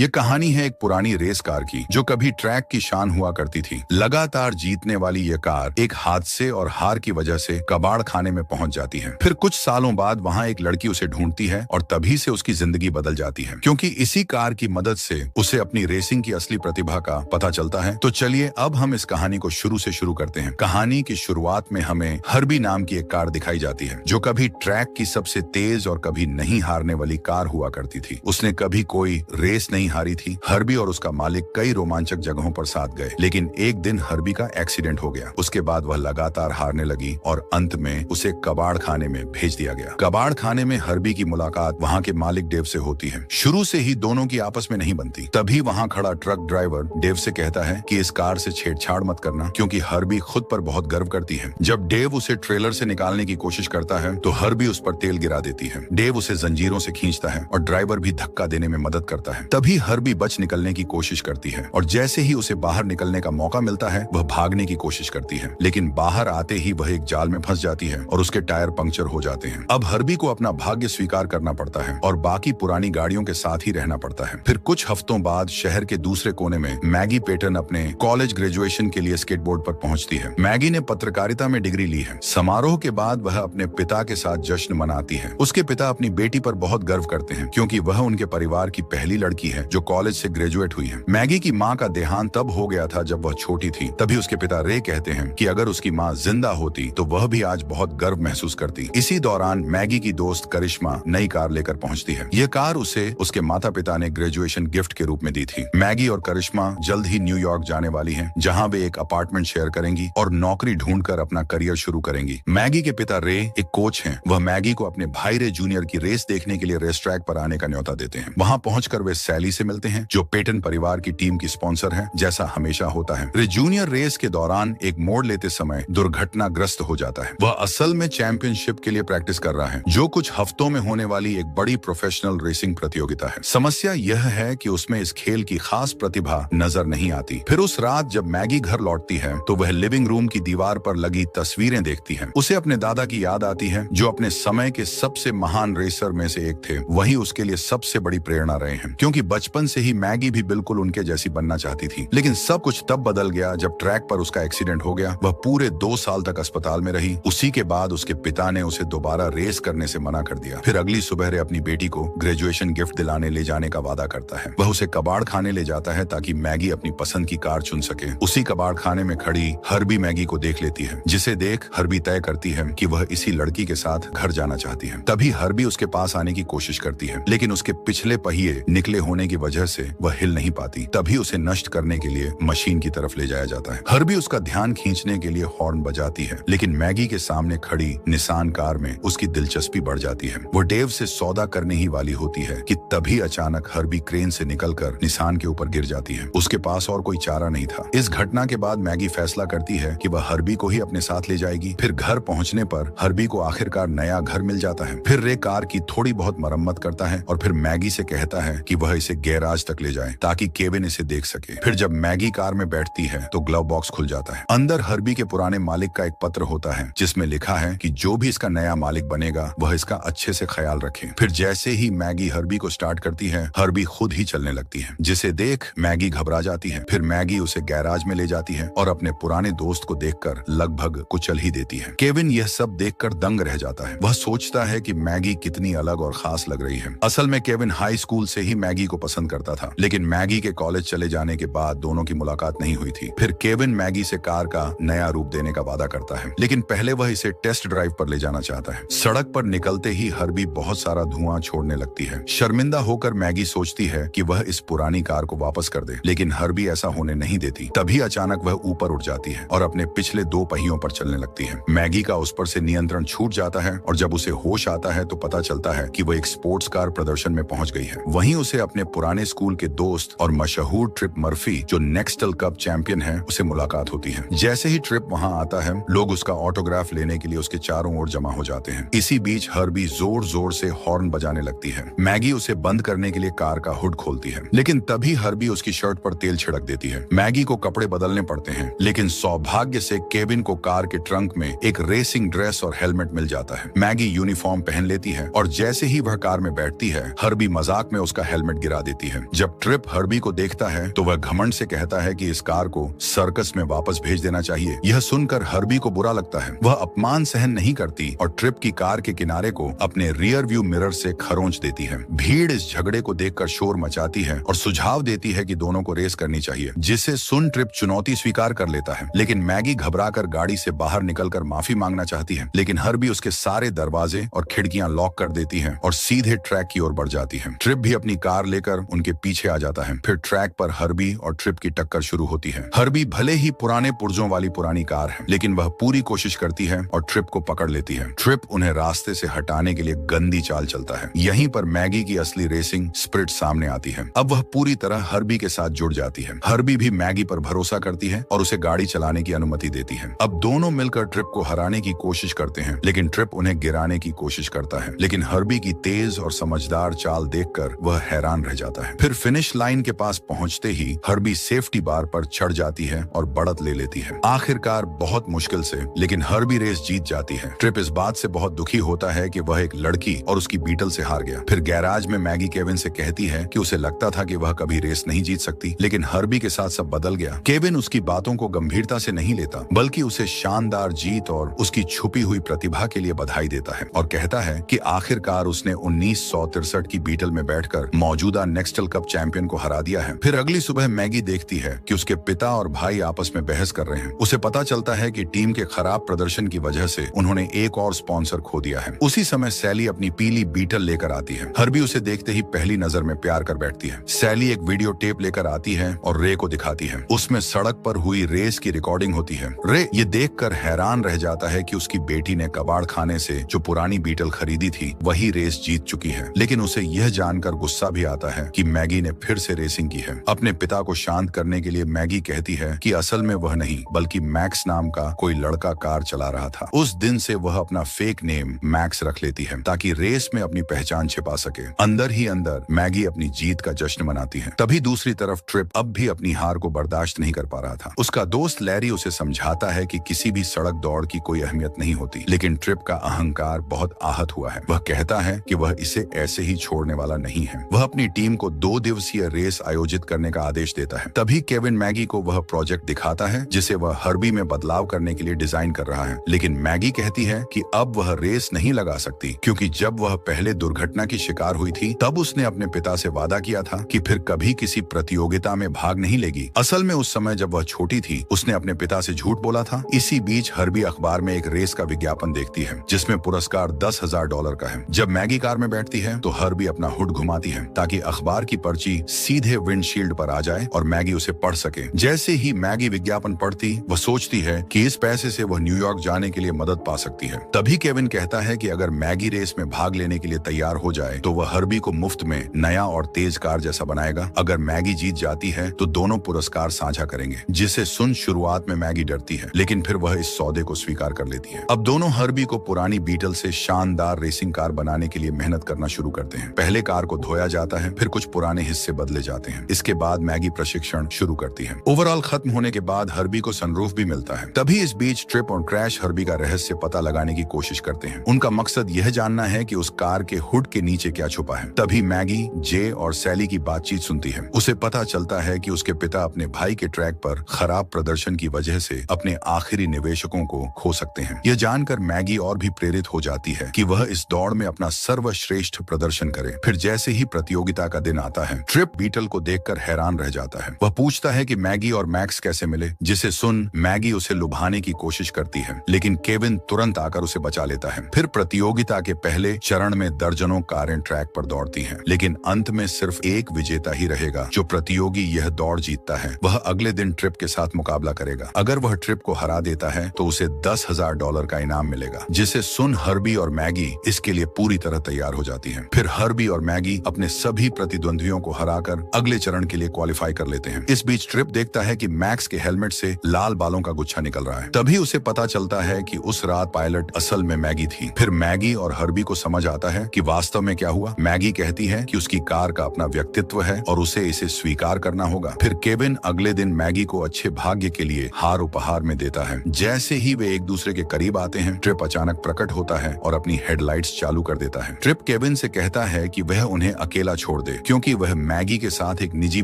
ये कहानी है एक पुरानी रेस कार की जो कभी ट्रैक की शान हुआ करती थी। लगातार जीतने वाली ये कार एक हादसे और हार की वजह से कबाड़ खाने में पहुंच जाती है। फिर कुछ सालों बाद वहां एक लड़की उसे ढूंढती है और तभी से उसकी जिंदगी बदल जाती है, क्योंकि इसी कार की मदद से उसे अपनी रेसिंग की असली प्रतिभा का पता चलता है। तो चलिए अब हम इस कहानी को शुरू से शुरू करते हैं। कहानी की शुरुआत में हमें हर्बी नाम की एक कार दिखाई जाती है जो कभी ट्रैक की सबसे तेज और कभी नहीं हारने वाली कार हुआ करती थी। उसने कभी कोई रेस नहीं हारी थी। हर्बी और उसका मालिक कई रोमांचक जगहों पर साथ गए, लेकिन एक दिन हर्बी का एक्सीडेंट हो गया। उसके बाद वह लगातार हारने लगी और अंत में उसे कबाड़ खाने में भेज दिया गया। कबाड़ खाने में हर्बी की मुलाकात वहां के मालिक डेव से होती है। शुरू से ही दोनों की आपस में नहीं बनती। तभी वहां खड़ा ट्रक ड्राइवर डेव से कहता है कि इस कार से छेड़छाड़ मत करना, क्योंकि हर्बी खुद पर बहुत गर्व करती है। जब डेव उसे ट्रेलर से निकालने की कोशिश करता है तो हर्बी उस पर तेल गिरा देती है। डेव उसे जंजीरों से खींचता है और ड्राइवर भी धक्का देने में मदद करता है। तभी हर्बी बच निकलने की कोशिश करती है और जैसे ही उसे बाहर निकलने का मौका मिलता है वह भागने की कोशिश करती है, लेकिन बाहर आते ही वह एक जाल में फंस जाती है और उसके टायर पंक्चर हो जाते हैं। अब हर्बी को अपना भाग्य स्वीकार करना पड़ता है और बाकी पुरानी गाड़ियों के साथ ही रहना पड़ता है। फिर कुछ हफ्तों बाद शहर के दूसरे कोने में मैगी पेटन अपने कॉलेज ग्रेजुएशन के लिए स्केटबोर्ड पर पहुंचती है। मैगी ने पत्रकारिता में डिग्री ली है। समारोह के बाद वह अपने पिता के साथ जश्न मनाती है। उसके पिता अपनी बेटी पर बहुत गर्व करते हैं, क्योंकि वह उनके परिवार की पहली लड़की है जो कॉलेज से ग्रेजुएट हुई है। मैगी की माँ का देहांत तब हो गया था जब वह छोटी थी। तभी उसके पिता रे कहते हैं कि अगर उसकी माँ जिंदा होती तो वह भी आज बहुत गर्व महसूस करती। इसी दौरान मैगी की दोस्त करिश्मा नई कार लेकर पहुंचती है। यह कार उसे उसके माता पिता ने ग्रेजुएशन गिफ्ट के रूप में दी थी। मैगी और करिश्मा जल्द ही न्यूयॉर्क जाने वाली हैं, जहां वे एक अपार्टमेंट शेयर करेंगी और नौकरी ढूंढकर अपना करियर शुरू करेंगी। मैगी के पिता रे एक कोच हैं। वह मैगी को अपने भाई रे जूनियर की रेस देखने के लिए रेस ट्रैक पर आने का न्योता देते हैं। वहां पहुंचकर वे सैली से मिलते हैं, जो पेटन परिवार की टीम की स्पॉन्सर है, जैसा हमेशा होता है। रे जूनियर रेस के दौरान एक मोड़ लेते समय दुर्घटनाग्रस्त हो जाता है। वह असल में चैंपियनशिप के लिए प्रैक्टिस कर रहा है, जो कुछ हफ्तों में होने वाली एक बड़ी प्रोफेशनल रेसिंग प्रतियोगिता है। समस्या यह है कि उसमें इस खेल की खास प्रतिभा नजर नहीं आती। फिर उस रात जब मैगी घर लौटती है तो वह लिविंग रूम की दीवार पर लगी तस्वीरें देखती है। उसे अपने दादा की याद आती है, जो अपने समय के सबसे महान रेसर में से एक थे। वही उसके लिए सबसे बड़ी प्रेरणा रहे हैं, क्योंकि बचपन से ही मैगी भी बिल्कुल उनके जैसी बनना चाहती थी। लेकिन सब कुछ तब बदल गया जब ट्रैक पर उसका एक्सीडेंट हो गया। वह पूरे 2 साल तक अस्पताल में रही। उसी के बाद उसके पिता ने उसे दोबारा रेस करने से मना कर दिया। फिर अगली सुबह रे अपनी बेटी को ग्रेजुएशन गिफ्ट दिलाने ले जाने का वादा करता है। वह उसे कबाड़ खाने ले जाता है ताकि मैगी अपनी पसंद की कार चुन सके। उसी कबाड़ खाने में खड़ी हर्बी मैगी को देख लेती है, जिसे देख हर्बी तय करती है कि वह इसी लड़की के साथ घर जाना चाहती है। तभी हर्बी उसके पास आने की कोशिश करती है, लेकिन उसके पिछले पहिए निकले होने की वजह से वह हिल नहीं पाती। तभी उसे नष्ट करने के लिए मशीन की तरफ ले जाया जाता है। हर्बी उसका ध्यान खींचने के लिए हॉर्न बजाती है, लेकिन मैगी के सामने खड़ी निसान कार में उसकी दिलचस्पी बढ़ जाती है। वो डेव से सौदा करने ही वाली होती है कि तभी अचानक हर्बी क्रेन से निकलकर निसान के ऊपर गिर जाती है। उसके पास और कोई चारा नहीं था। इस घटना के बाद मैगी फैसला करती है कि वह हर्बी को ही अपने साथ ले जाएगी। फिर घर पहुंचने पर हर्बी को आखिरकार नया घर मिल जाता है। फिर रे कार की थोड़ी बहुत मरम्मत करता है और फिर मैगी से कहता है कि वह इसे गैराज तक ले जाए ताकि केविन इसे देख सके। फिर जब मैगी कार में बैठती है तो ग्लव बॉक्स खुल जाता है। अंदर हर्बी के पुराने मालिक का एक पत्र होता है, जिसमें लिखा है कि जो भी इसका नया मालिक बनेगा वह इसका अच्छे से ख्याल रखे। फिर जैसे ही मैगी हर्बी को स्टार्ट करती है, हर्बी खुद ही चलने लगती है, जिसे देख मैगी घबरा जाती है। फिर मैगी उसे गैराज में ले जाती है और अपने पुराने दोस्त को देखकर लगभग कुचल ही देती है। केविन यह सब देखकर दंग रह जाता है। वह सोचता है कि मैगी कितनी अलग और खास लग रही है। असल में केविन हाई स्कूल से ही मैगी को पसंद करता था, लेकिन मैगी के कॉलेज चले जाने के बाद दोनों की मुलाकात नहीं हुई थी। फिर केविन मैगी से कार का नया रूप देने का वादा करता है, लेकिन पहले वह इसे टेस्ट ड्राइव पर ले जाना चाहता है। सड़क पर निकलते ही हर्बी बहुत सारा धुआं छोड़ने लगती है। शर्मिंदा होकर मैगी सोचती है कि वह इस पुरानी कार को वापस कर दे, लेकिन हर्बी ऐसा होने नहीं देती। तभी अचानक वह ऊपर उठ जाती है और अपने पिछले 2 पहियों पर चलने लगती है। मैगी का उस पर से नियंत्रण छूट जाता है और जब उसे होश आता है तो पता चलता है कि वह एक स्पोर्ट्स कार प्रदर्शन में पहुंच गई है। वहीं उसे अपने पुराने स्कूल के दोस्त और मशहूर ट्रिप मर्फी, जो नेक्स्टल कप चैंपियन है, उसे मुलाकात होती है। जैसे ही ट्रिप वहां आता है, लोग उसका ऑटोग्राफ लेने के लिए उसके चारों ओर जमा हो जाते हैं। इसी बीच हर्बी जोर जोर से हॉर्न बजाने लगती है। मैगी उसे बंद करने के लिए कार का हुड खोलती है, लेकिन तभी हर्बी उसकी शर्ट पर तेल छिड़क देती है। मैगी को कपड़े बदलने पड़ते हैं, लेकिन सौभाग्य से केविन को कार के ट्रंक में एक रेसिंग ड्रेस और हेलमेट मिल जाता है। मैगी यूनिफॉर्म पहन लेती है और जैसे ही वह कार में बैठती है, हर्बी मजाक में उसका हेलमेट गिरा देती है। जब ट्रिप हर्बी को देखता है तो वह घमंड से कहता है कि इस कार को सर्कस में वापस भेज देना चाहिए। यह सुनकर हर्बी को बुरा लगता है। वह अपमान सहन नहीं करती और ट्रिप की कार के किनारे को अपने रियर व्यू मिरर से खरोंच देती है। भीड़ इस झगड़े को देखकर शोर मचाती है और सुझाव देती है कि दोनों को रेस करनी चाहिए, जिसे सुन ट्रिप चुनौती स्वीकार कर लेता है। लेकिन मैगी घबराकर गाड़ी से बाहर निकलकर माफी मांगना चाहती है, लेकिन हर्बी उसके सारे दरवाजे और खिड़कियां लॉक कर देती है और सीधे ट्रैक की ओर बढ़ जाती है। ट्रिप भी अपनी कार लेकर उनके पीछे आ जाता है। फिर ट्रैक पर हर्बी और ट्रिप की टक्कर शुरू होती है। हर्बी भले ही पुराने पुर्जों वाली पुरानी कार है, लेकिन वह पूरी कोशिश करती है और ट्रिप को पकड़ लेती है। ट्रिप उन्हें रास्ते से हटाने के लिए गंदी चाल चलता है। यहीं पर मैगी की असली रेसिंग स्पिरिट सामने आती है। अब वह पूरी तरह हर्बी के साथ जुड़ जाती है। हर्बी भी मैगी पर भरोसा करती है और उसे गाड़ी चलाने की अनुमति देती है। अब दोनों मिलकर ट्रिप को हराने की कोशिश करते हैं, लेकिन ट्रिप उन्हें गिराने की कोशिश करता है। लेकिन हर्बी की तेज और समझदार चाल देखकर वह हैरान रह जाता है। फिर फिनिश लाइन के पास पहुंचते ही हर्बी सेफ्टी बार पर चढ़ जाती है और बढ़त ले लेती है। आखिरकार बहुत मुश्किल से, लेकिन हर्बी रेस जीत जाती है। ट्रिप इस बात से बहुत दुखी होता है कि वह एक लड़की और उसकी बीटल से हार गया। फिर गैराज में मैगी केविन से कहती है कि उसे लगता था कि वह कभी रेस नहीं जीत सकती, लेकिन हर्बी के साथ सब बदल गया। केविन उसकी बातों को गंभीरता से नहीं लेता, बल्कि उसे शानदार जीत और उसकी छुपी हुई प्रतिभा के लिए बधाई देता है और कहता है कि आखिरकार उसने 1963 की बीटल में बैठकर मौजूदा नेक्स्टल कप चैंपियन को हरा दिया है। फिर अगली सुबह मैगी देखती है कि उसके पिता और भाई आपस में बहस कर रहे हैं। उसे पता चलता है कि टीम के खराब प्रदर्शन की वजह से उन्होंने एक और स्पॉन्सर खो दिया है। उसी समय सैली अपनी पीली बीटल लेकर आती है। हर्बी उसे देखते ही पहली नजर में प्यार कर बैठती है। सैली एक वीडियो टेप लेकर आती है और रे को दिखाती है। उसमें सड़क पर हुई रेस की रिकॉर्डिंग होती है। रे ये देखकर हैरान रह जाता है कि उसकी बेटी ने कबाड़ खाने से जो पुरानी बीटल खरीदी थी वही रेस जीत चुकी है। लेकिन उसे यह जानकर गुस्सा भी आता है कि मैगी ने फिर से रेसिंग की है। अपने पिता को शांत करने के लिए मैगी कहती है कि असल में वह नहीं बल्कि मैक्स नाम का कोई लड़का कार चला रहा था। उस दिन से वह अपना फेक नेम मैक्स रख लेती है ताकि रेस में अपनी पहचान छिपा सके। अंदर ही अंदर मैगी अपनी जीत का जश्न मनाती है। तभी दूसरी तरफ ट्रिप अब भी अपनी हार को बर्दाश्त नहीं कर पा रहा था। उसका दोस्त लैरी उसे समझाता है कि किसी भी सड़क दौड़ की कोई अहमियत नहीं होती, लेकिन ट्रिप का अहंकार बहुत आहत हुआ है। वह कहता है कि वह इसे ऐसे ही छोड़ने वाला नहीं है। वह अपनी टीम को 2 दिवसीय रेस आयोजित करने का आदेश देता है। तभी केविन मैगी को वह प्रोजेक्ट दिखाता है जिसे वह हर्बी में बदलाव करने के लिए डिजाइन कर रहा है। लेकिन मैगी कहती है कि अब वह रेस नहीं लगा सकती, क्योंकि जब वह पहले दुर्घटना की शिकार हुई थी तब उसने अपने पिता से वादा किया था कि फिर कभी किसी प्रतियोगिता में भाग नहीं लेगी। असल में उस समय जब वह छोटी थी उसने अपने पिता से झूठ बोला था। इसी बीच हर्बी अखबार में एक रेस का विज्ञापन देखती है जिसमें पुरस्कार $10,000 का है। जब मैगी कार में बैठती है तो हर्बी अपना हुड घुमाती है ताकि अखबार की पर्ची सीधे विंडशील्ड पर आ जाए और मैगी उसे पढ़ सके। जैसे ही मैगी विज्ञापन पढ़ती वह सोचती है कि इस पैसे से वह न्यूयॉर्क जाने के लिए मदद पा सकती है। तभी केविन कहता है कि अगर मैगी रेस में भाग लेने के लिए तैयार हो जाए तो वह हर्बी को मुफ्त में नया और तेज कार जैसा बनाएगा। अगर मैगी जीत जाती है तो दोनों पुरस्कार साझा करेंगे। जिसे सुन शुरुआत में मैगी डरती है, लेकिन फिर वह इस सौदे को स्वीकार कर लेती है। अब दोनों हर्बी को पुरानी बीटल से शानदार रेसिंग कार बनाने के लिए मेहनत करना शुरू करते हैं। पहले कार को धोया जाता है, फिर कुछ पुराने हिस्से बदले जाते हैं। इसके बाद मैगी प्रशिक्षण शुरू करती है। ओवरऑल खत्म होने के बाद हर्बी को सनरूफ भी मिलता है। तभी इस बीच ट्रिप और क्रैश हर्बी का रहस्य पता लगाने की कोशिश करते हैं। उनका मकसद यह जानना है कि उस कार के हुड के नीचे क्या छुपा है। तभी मैगी जे और सैली की बातचीत सुनती है। उसे पता चलता है कि उसके पिता अपने भाई के ट्रैक पर खराब प्रदर्शन की वजह से अपने आखिरी निवेशकों को खो सकते हैं। यह जानकर मैगी और भी प्रेरित हो जाती है कि वह इस दौड़ में अपना सर्वश्रेष्ठ प्रदर्शन करे। फिर जैसे ही प्रतियोगिता का दिन आता है ट्रिप बीटल को देखकर हैरान रह जाता है। वह पूछता है कि मैगी और मैक्स कैसे मिले, जिसे सुन मैगी उसे लुभाने की कोशिश करती है, लेकिन केविन तुरंत आकर उसे बचा लेता है। फिर प्रतियोगिता के पहले चरण में दर्जनों कारें ट्रैक पर दौड़ती हैं, लेकिन अंत में सिर्फ एक विजेता ही रहेगा। जो प्रतियोगी यह दौड़ जीतता है वह अगले दिन ट्रिप के साथ मुकाबला करेगा। अगर वह ट्रिप को हरा देता है तो उसे $10,000 का इनाम मिलेगा। जिसे सुन हर्बी और मैगी इसके लिए पूरी तरह तैयार हो जाती हैं। फिर हर्बी और मैगी अपने सभी प्रतिद्वंदियों को हराकर अगले चरण के लिए क्वालिफाई कर लेते हैं। इस बीच ट्रिप देखता है कि मैक्स के हेलमेट से लाल बालों का गुच्छा निकल रहा है। तभी उसे पता चलता है कि उस रात पायलट असल में मैगी थी। फिर मैगी और हर्बी को समझ आता है कि वास्तव में क्या हुआ। मैगी कहती है कि उसकी कार का अपना व्यक्तित्व है और उसे इसे स्वीकार करना होगा। फिर केविन अगले दिन मैगी को अच्छे भाग्य के लिए हार उपहार में देता है। जैसे ही वे एक दूसरे के करीब आते हैं ट्रिप अचानक प्रकट होता है और अपनी हेडलाइट्स चालू कर देता है। ट्रिप केविन से कहता है कि वह उन्हें अकेला छोड़ होते क्योंकि वह मैगी के साथ एक निजी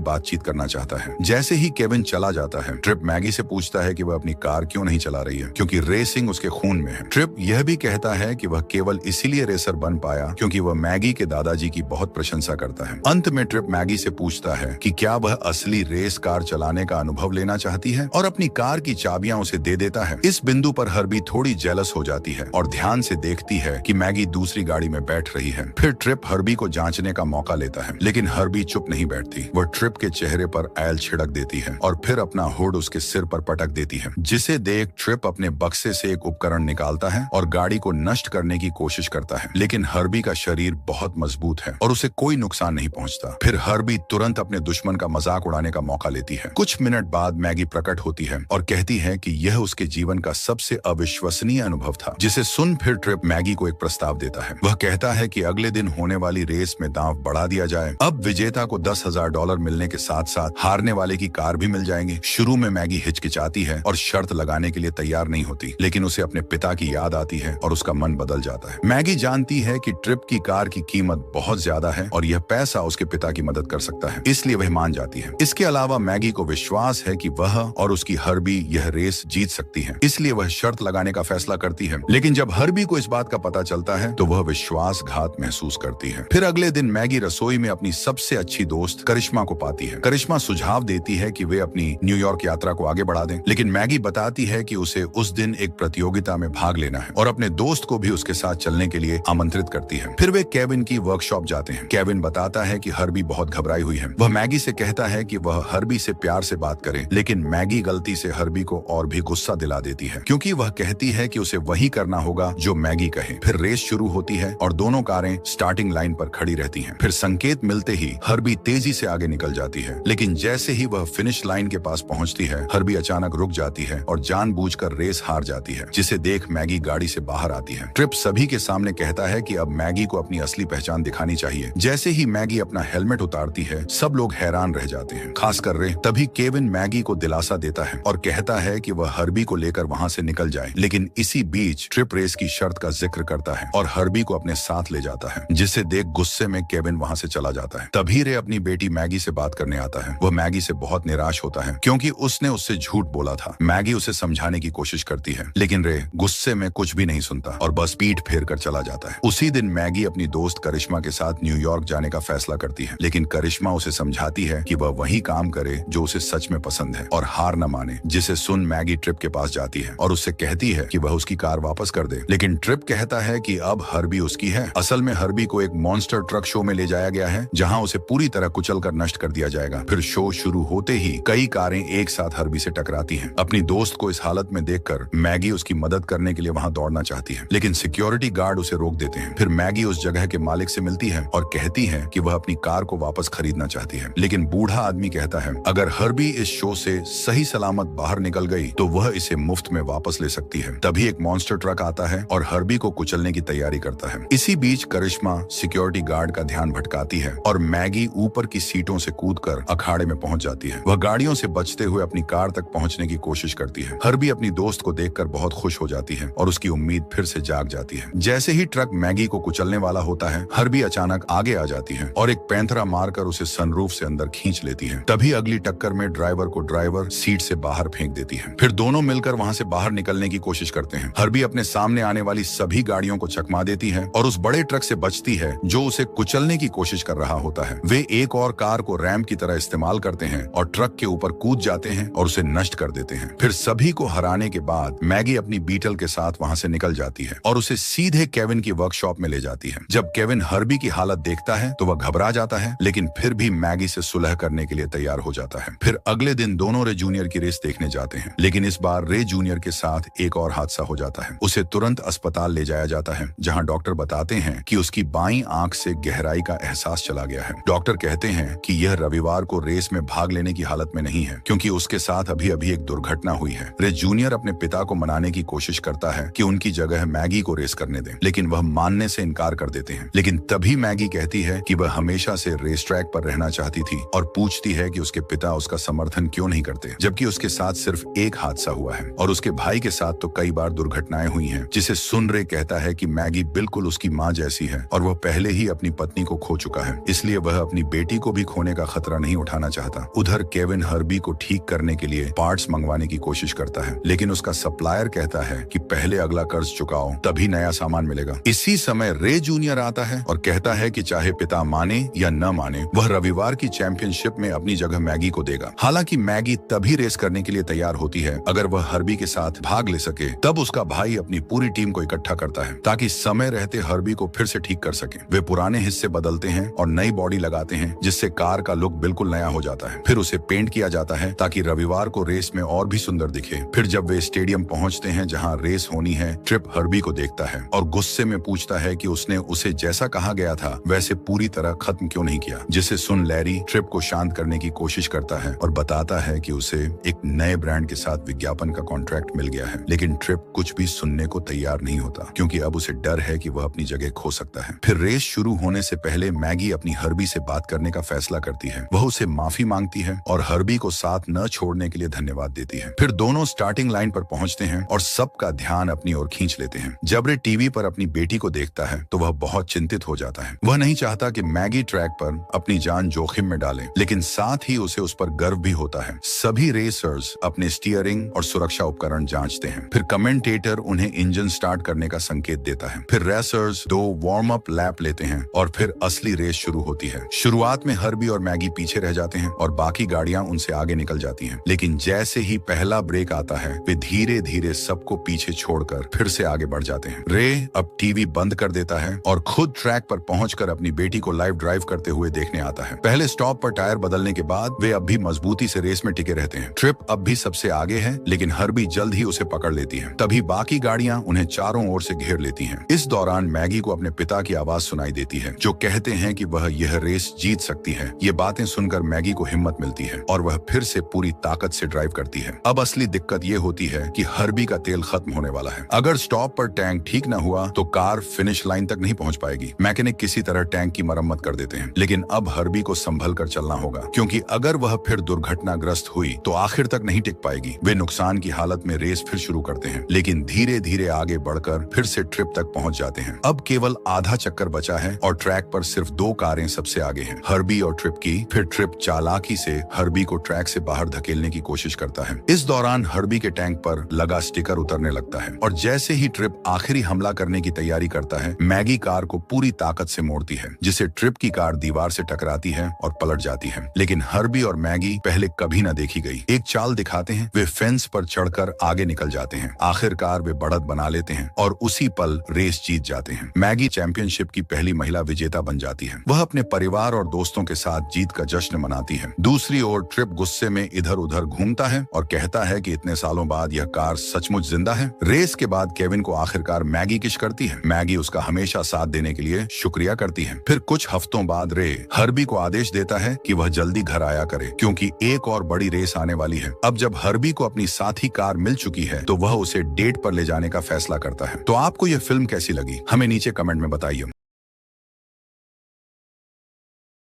बातचीत करना चाहता है। जैसे ही केविन चला जाता है, ट्रिप मैगी से पूछता है कि वह अपनी कार क्यों नहीं चला रही है, क्योंकि रेसिंग उसके खून में है। ट्रिप यह भी कहता है कि वह केवल इसीलिए रेसर बन पाया क्योंकि वह मैगी के दादाजी की बहुत प्रशंसा करता है। अंत में ट्रिप मैगी से पूछता है कि क्या वह असली रेस कार चलाने का अनुभव लेना चाहती है और अपनी कार की चाबियां उसे दे देता है। इस बिंदु पर हर्बी थोड़ी जेलस हो जाती है और ध्यान से देखती है कि मैगी दूसरी गाड़ी में बैठ रही है। फिर ट्रिप हर्बी को जांचने का मौका लेता है, लेकिन हर्बी चुप नहीं बैठती। वह ट्रिप के चेहरे पर ऑयल छिड़क देती है और फिर अपना हुड उसके सिर पर पटक देती है, जिसे देख ट्रिप अपने बक्से से एक उपकरण निकालता है और गाड़ी को नष्ट करने की कोशिश करता है, लेकिन हर्बी का शरीर बहुत मजबूत है और उसे कोई नुकसान नहीं पहुंचता। फिर हर्बी तुरंत अपने दुश्मन का मजाक उड़ाने का मौका लेती है। कुछ मिनट बाद मैगी प्रकट होती है और कहती है कि यह उसके जीवन का सबसे अविश्वसनीय अनुभव था, जिसे सुन फिर ट्रिप मैगी को एक प्रस्ताव देता है। वह कहता है कि अगले दिन होने वाली रेस में दांव बढ़ा दिया जाए। अब विजेता को $10,000 मिलने के साथ साथ हारने वाले की कार भी मिल जाएंगी। शुरू में मैगी हिचकिचाती है और शर्त लगाने के लिए तैयार नहीं होती, लेकिन उसे अपने पिता की याद आती है और उसका मन बदल जाता है। मैगी जानती है कि ट्रिप की कार की कीमत बहुत ज्यादा है और यह पैसा उसके पिता की मदद कर सकता है, इसलिए वह मान जाती है। इसके अलावा मैगी को विश्वास है कि वह और उसकी हर्बी यह रेस जीत सकती है, इसलिए वह शर्त लगाने का फैसला करती है। लेकिन जब हर्बी को इस बात का पता चलता है तो वह विश्वासघात महसूस करती है। फिर अगले दिन मैगी रसोई में अपनी सबसे अच्छी दोस्त करिश्मा को पाती है। करिश्मा सुझाव देती है कि वे अपनी न्यूयॉर्क यात्रा को आगे बढ़ा दें, लेकिन मैगी बताती है कि उसे उस दिन एक प्रतियोगिता में भाग लेना है और अपने दोस्त को भी उसके साथ चलने के लिए आमंत्रित करती है। फिर वे केविन की वर्कशॉप जाते हैं। केविन बताता है कि हर्बी बहुत घबराई हुई है। वह मैगी से कहता है कि वह हर्बी से प्यार से बात करे, लेकिन मैगी गलती से हर्बी को और भी गुस्सा दिला देती है, क्योंकि वह कहती है कि उसे वही करना होगा जो मैगी कहे। फिर रेस शुरू होती है और दोनों कारें स्टार्टिंग लाइन पर खड़ी रहती हैं। फिर संकेत मिलते ही हर्बी तेजी से आगे निकल जाती है, लेकिन जैसे ही वह फिनिश लाइन के पास पहुंचती है, हर्बी अचानक रुक जाती है और जानबूझकर रेस हार जाती है, जिसे देख मैगी गाड़ी से बाहर आती है। ट्रिप सभी के सामने कहता है कि अब मैगी को अपनी असली पहचान दिखानी चाहिए। जैसे ही मैगी अपना हेलमेट उतारती है, सब लोग हैरान रह जाते हैं, खासकर रे। तभी केविन मैगी को दिलासा देता है और कहता है कि वह हर्बी को लेकर वहां से निकल जाए, लेकिन इसी बीच ट्रिप रेस की शर्त का जिक्र करता है और हर्बी को अपने साथ ले जाता है, जिसे देख गुस्से में केविन वहां से चला जाता है। तभी रे अपनी बेटी मैगी से बात करने आता है। वह मैगी से बहुत निराश होता है क्योंकि उसने उससे झूठ बोला था। मैगी उसे समझाने की कोशिश करती है, लेकिन रे गुस्से में कुछ भी नहीं सुनता और बस पीठ फेर कर चला जाता है। उसी दिन मैगी अपनी दोस्त करिश्मा के साथ न्यूयॉर्क जाने का फैसला करती है, लेकिन करिश्मा उसे समझाती है कि वह वही काम करे जो उसे सच में पसंद है और हार न माने, जिसे सुन मैगी ट्रिप के पास जाती है और उससे कहती है कि वह उसकी कार वापस कर दे। लेकिन ट्रिप कहता है कि अब हर्बी उसकी है। असल में हर्बी को एक मॉन्स्टर ट्रक शो में ले जाया गया है, जहां उसे पूरी तरह कुचल कर नष्ट कर दिया जाएगा। फिर शो शुरू होते ही कई कारें एक साथ हर्बी से टकराती हैं। अपनी दोस्त को इस हालत में देखकर मैगी उसकी मदद करने के लिए वहां दौड़ना चाहती है, लेकिन सिक्योरिटी गार्ड उसे रोक देते हैं। फिर मैगी उस जगह के मालिक से मिलती है और कहती है कि वह अपनी कार को वापस खरीदना चाहती है, लेकिन बूढ़ा आदमी कहता है अगर हर्बी इस शो से सही सलामत बाहर निकल गई तो वह इसे मुफ्त में वापस ले सकती है। तभी एक मॉन्स्टर ट्रक आता है और हर्बी को कुचलने की तैयारी करता है। इसी बीच करिश्मा सिक्योरिटी गार्ड का ध्यान भटकाती है और मैगी ऊपर की सीटों से कूदकर अखाड़े में पहुंच जाती है। वह गाड़ियों से बचते हुए अपनी कार तक पहुंचने की कोशिश करती है। हर्बी अपनी दोस्त को देखकर बहुत खुश हो जाती है और उसकी उम्मीद फिर से जाग जाती है। जैसे ही ट्रक मैगी को कुचलने वाला होता है, हर्बी अचानक आगे आ जाती है और एक पैंथरा मारकर उसे सनरूफ से अंदर खींच लेती है। तभी अगली टक्कर में ड्राइवर सीट से बाहर फेंक देती है। फिर दोनों मिलकर वहां से बाहर निकलने की कोशिश करते हैं। हर्बी अपने सामने आने वाली सभी गाड़ियों को चकमा देती है और उस बड़े ट्रक से बचती है जो उसे कुचलने की कोशिश कर रहा होता है। वे एक और कार को रैंप की तरह इस्तेमाल करते हैं और ट्रक के ऊपर कूद जाते हैं और उसे नष्ट कर देते हैं। फिर सभी को हराने के बाद मैगी अपनी बीटल के साथ वहां से निकल जाती है और उसे सीधे केविन की वर्कशॉप में ले जाती है। जब केविन हर्बी की हालत देखता है तो वह घबरा जाता है, लेकिन फिर भी मैगी से सुलह करने के लिए तैयार हो जाता है। फिर अगले दिन दोनों रे जूनियर की रेस देखने जाते हैं, लेकिन इस बार रे जूनियर के साथ एक और हादसा हो जाता है। उसे तुरंत अस्पताल ले जाया जाता है, जहां डॉक्टर बताते हैं कि उसकी बाईं आंख से गहराई का एहसास चला गया है। डॉक्टर कहते हैं कि यह रविवार को रेस में भाग लेने की हालत में नहीं है, क्योंकि उसके साथ अभी अभी एक दुर्घटना हुई है। रे जूनियर अपने पिता को मनाने की कोशिश करता है कि उनकी जगह मैगी को रेस करने दें, लेकिन वह मानने से इनकार कर देते हैं। लेकिन तभी मैगी कहती है कि वह हमेशा से रेस ट्रैक पर रहना चाहती थी और पूछती है कि उसके पिता उसका समर्थन क्यों नहीं करते, जबकि उसके साथ सिर्फ एक हादसा हुआ है और उसके भाई के साथ तो कई बार दुर्घटनाएं हुई हैं। जिसे सुन रे कहता है कि मैगी बिल्कुल उसकी माँ जैसी है और वह पहले ही अपनी पत्नी को खो चुका है। इसलिए वह अपनी बेटी को भी खोने का खतरा नहीं उठाना चाहता। उधर केविन हर्बी को ठीक करने के लिए पार्ट्स मंगवाने की कोशिश करता है, लेकिन उसका सप्लायर कहता है कि पहले अगला कर्ज चुकाओ तभी नया सामान मिलेगा। इसी समय रे जूनियर आता है और कहता है कि चाहे पिता माने या न माने, वह रविवार की चैंपियनशिप में अपनी जगह मैगी को देगा। हालांकि मैगी तभी रेस करने के लिए तैयार होती है अगर वह हर्बी के साथ भाग ले सके। तब उसका भाई अपनी पूरी टीम को इकट्ठा करता है ताकि समय रहते हर्बी को फिर से ठीक कर सके। वे पुराने हिस्से बदलते हैं और नई बॉडी लगाते हैं, जिससे कार का लुक बिल्कुल नया हो जाता है। फिर उसे पेंट किया जाता है ताकि रविवार को रेस में और भी सुंदर दिखे। फिर जब वे स्टेडियम पहुंचते हैं जहां रेस होनी है, ट्रिप हर्बी को देखता है और गुस्से में पूछता है कि उसने उसे जैसा कहा गया था वैसे पूरी तरह खत्म क्यों नहीं किया। जिसे सुन लैरी ट्रिप को शांत करने की कोशिश करता है और बताता है कि उसे एक नए ब्रांड के साथ विज्ञापन का कॉन्ट्रैक्ट मिल गया है। लेकिन ट्रिप कुछ भी सुनने को तैयार नहीं होता क्योंकि अब उसे डर है कि वह अपनी जगह खो सकता है। फिर रेस शुरू होने से पहले मैगी अपनी हर्बी से बात करने का फैसला करती है। वह उसे माफी मांगती है और हर्बी को साथ न छोड़ने के लिए धन्यवाद देती है। फिर दोनों स्टार्टिंग लाइन पर पहुंचते हैं और सबका ध्यान अपनी ओर खींच लेते हैं। जब रे टीवी पर अपनी बेटी को देखता है तो वह बहुत चिंतित हो जाता है। वह नहीं चाहता कि मैगी ट्रैक पर अपनी जान जोखिम में डाले, लेकिन साथ ही उसे उस पर गर्व भी होता है। सभी रेसर्स अपने स्टीयरिंग और सुरक्षा उपकरण जांचते हैं। फिर कमेंटेटर उन्हें इंजन स्टार्ट करने का संकेत देता है। फिर रेसर्स 2 वार्म अप लैप लेते हैं और फिर असली रेस शुरू होती है। शुरुआत में हर्बी और मैगी पीछे रह जाते हैं और बाकी गाड़ियां उनसे आगे निकल जाती हैं। लेकिन जैसे ही पहला ब्रेक आता है, वे धीरे धीरे सबको पीछे छोड़कर फिर से आगे बढ़ जाते हैं। रे अब टीवी बंद कर देता है और खुद ट्रैक पर पहुंचकर अपनी बेटी को लाइव ड्राइव करते हुए देखने आता है। पहले स्टॉप पर टायर बदलने के बाद वे अब भी मजबूती से रेस में टिके रहते हैं। ट्रिप अब भी सबसे आगे है, लेकिन हर्बी जल्द ही उसे पकड़ लेती है। तभी बाकी गाड़ियां उन्हें चारों ओर से घेर लेती हैं। इस दौरान मैगी को अपने पिता की आवाज सुनाई देती है, जो कहते हैं कि वह यह रेस जीत सकती है। ये बातें सुनकर मैगी को हिम्मत मिलती है और वह फिर से पूरी ताकत से ड्राइव करती है। अब असली दिक्कत ये होती है कि हर्बी का तेल खत्म होने वाला है। अगर स्टॉप पर टैंक ठीक न हुआ तो कार फिनिश लाइन तक नहीं पहुंच पाएगी। मैकेनिक किसी तरह टैंक की मरम्मत कर देते हैं, लेकिन अब हर्बी को संभल कर चलना होगा, क्योंकि अगर वह फिर दुर्घटनाग्रस्त हुई तो आखिर तक नहीं टिक पाएगी। वे नुकसान की हालत में रेस फिर शुरू करते हैं, लेकिन धीरे धीरे आगे बढ़कर फिर से ट्रिप तक पहुंच जाते हैं। अब केवल आधा चक्कर बचा है और ट्रैक पर सिर्फ 2 कारें सबसे आगे हैं, हर्बी और ट्रिप की। फिर ट्रिप चालाकी से हर्बी को ट्रैक से बाहर धकेलने की कोशिश करता है। इस दौरान हर्बी के टैंक पर लगा स्टिकर उतरने लगता है और जैसे ही ट्रिप आखिरी हमला करने की तैयारी करता है, मैगी कार को पूरी ताकत से मोड़ती है, जिससे ट्रिप की कार दीवार से टकराती है और पलट जाती है। लेकिन हर्बी और मैगी पहले कभी न देखी गई एक चाल दिखाते हैं। वे फेंस पर चढ़कर आगे निकल जाते हैं। आखिरकार वे बढ़त बना लेते हैं और उसी पल रेस जीत जाते हैं। मैगी चैंपियनशिप की पहली महिला विजेता बन जाती है। वह अपने परिवार और दोस्तों के साथ जीत का जश्न मनाती है। दूसरी ओर ट्रिप गुस्से में इधर उधर घूमता है और कहता है कि इतने सालों बाद यह कार सचमुच जिंदा है। रेस के बाद केविन को आखिरकार मैगी किश करती है। मैगी उसका हमेशा साथ देने के लिए शुक्रिया करती है। फिर कुछ हफ्तों बाद रे हर्बी को आदेश देता है कि वह जल्दी घर आया करे, क्योंकि एक और बड़ी रेस आने वाली है। अब जब हर्बी को अपनी साथी कार मिल चुकी है तो वह उसे डेट पर ले जाने का फैसला करता है। तो आपको यह फिल्म कैसी लगी, हमें नीचे कमेंट में बताइए।